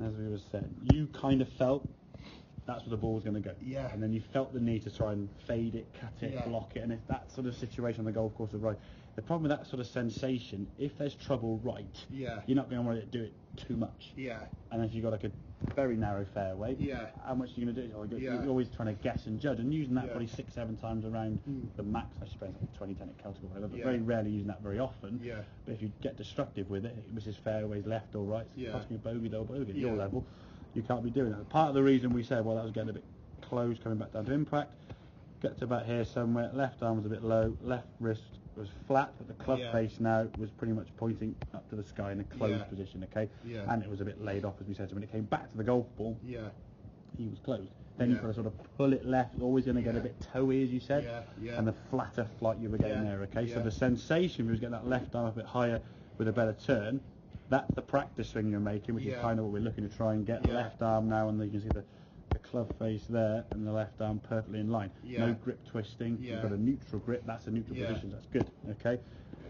as we were saying, you kind of felt that's where the ball was going to go. Yeah. And then you felt the need to try and fade it, cut it, block it, and it's that sort of situation on the golf course of right. The problem with that sort of sensation, if there's trouble right, you're not going to want to do it too much. Yeah. And if you've got like a very narrow fairway, how much are you going to do? You're always trying to guess and judge, and using that probably 6-7 times around the max, I suppose, like 20, 10 at Celtic or whatever, but very rarely using that very often. But if you get destructive with it, which is fairways left or right, it's costing a bogey, double bogey at your level, you can't be doing that. Part of the reason we said, well, that was getting a bit close coming back down to impact, get to about here somewhere, left arm was a bit low, left wrist was flat, but the club face now was pretty much pointing up to the sky in a closed position, okay? And it was a bit laid off, as we said. So when it came back to the golf ball, he was closed. Then you've got to sort of pull it left, always going to get a bit toey, as you said, and the flatter flight you were getting there, okay? So the sensation was getting that left arm a bit higher with a better turn. That's the practice swing you're making, which is kind of what we're looking to try and get. Left arm now, and you can see the club face there, and the left arm perfectly in line. No grip twisting. You've got a neutral grip. That's a neutral position. That's good. Okay.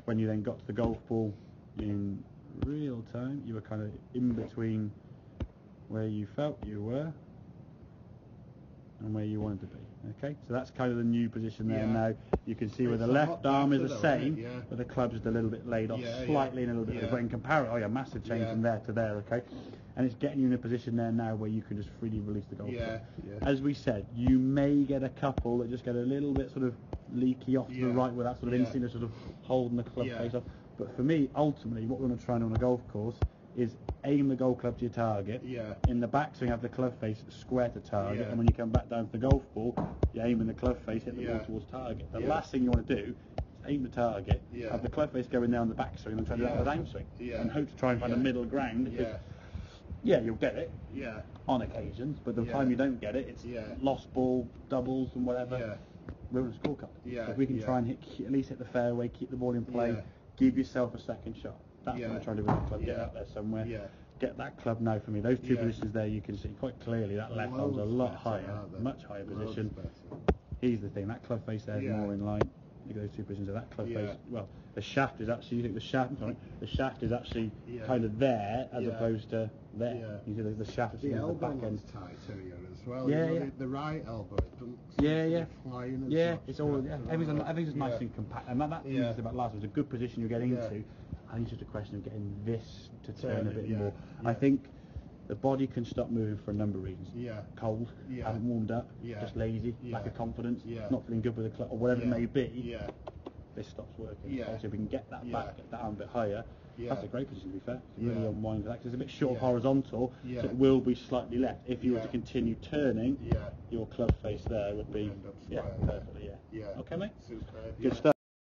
When you then got to the golf ball in real time, you were kind of in between where you felt you were and where you wanted to be. Okay, so that's kind of the new position there now. You can see where the left arm is the same, but the club's just a little bit laid off slightly and a little bit. But in comparison, massive change from there to there. Okay, and it's getting you in a position there now where you can just freely release the golf ball. As we said, you may get a couple that just get a little bit sort of leaky off to the right with that sort of instinct of sort of holding the club face off. But for me, ultimately, what we want to try and do on a golf course is aim the golf club to your target. In the backswing, have the club face square to target, and when you come back down to the golf ball, you're aiming the club face, hit the ball towards target. The last thing you want to do is aim the target, have the club face go in there on the backswing, and try to do that with a downswing, and hope to try and find a middle ground. You'll get it on occasions, but the time you don't get it, it's lost ball, doubles, and whatever. We're on a scorecard. So if we can try and at least hit the fairway, keep the ball in play, give yourself a second shot. That's what I'm trying to do with the club. Get out there somewhere. Get that club now for me. Those two positions there, you can see quite clearly that left arm's a lot higher, much higher position. Here's the thing, that club face there is more in line. Look at those two positions. That club face, well, the shaft is actually, you think the shaft is actually kind of there as opposed to there. You see the shaft the is elbow the back end. tighter here as well. The right elbow, it doesn't flying as much. It's all everything's just nice and compact, and that is about last. It was a good position you're getting into. I think it's just a question of getting this to turn a bit more. I think the body can stop moving for a number of reasons. Cold, haven't warmed up, just lazy, lack of confidence, not feeling good with the club, or whatever it may be. This stops working. Also, if we can get that back, get that arm a bit higher, that's a great position to be fair. To really unwind that, because it's a bit short horizontal, so it will be slightly left. If you were to continue turning, your club face there would be perfectly. Okay, mate. Superb. Good stuff.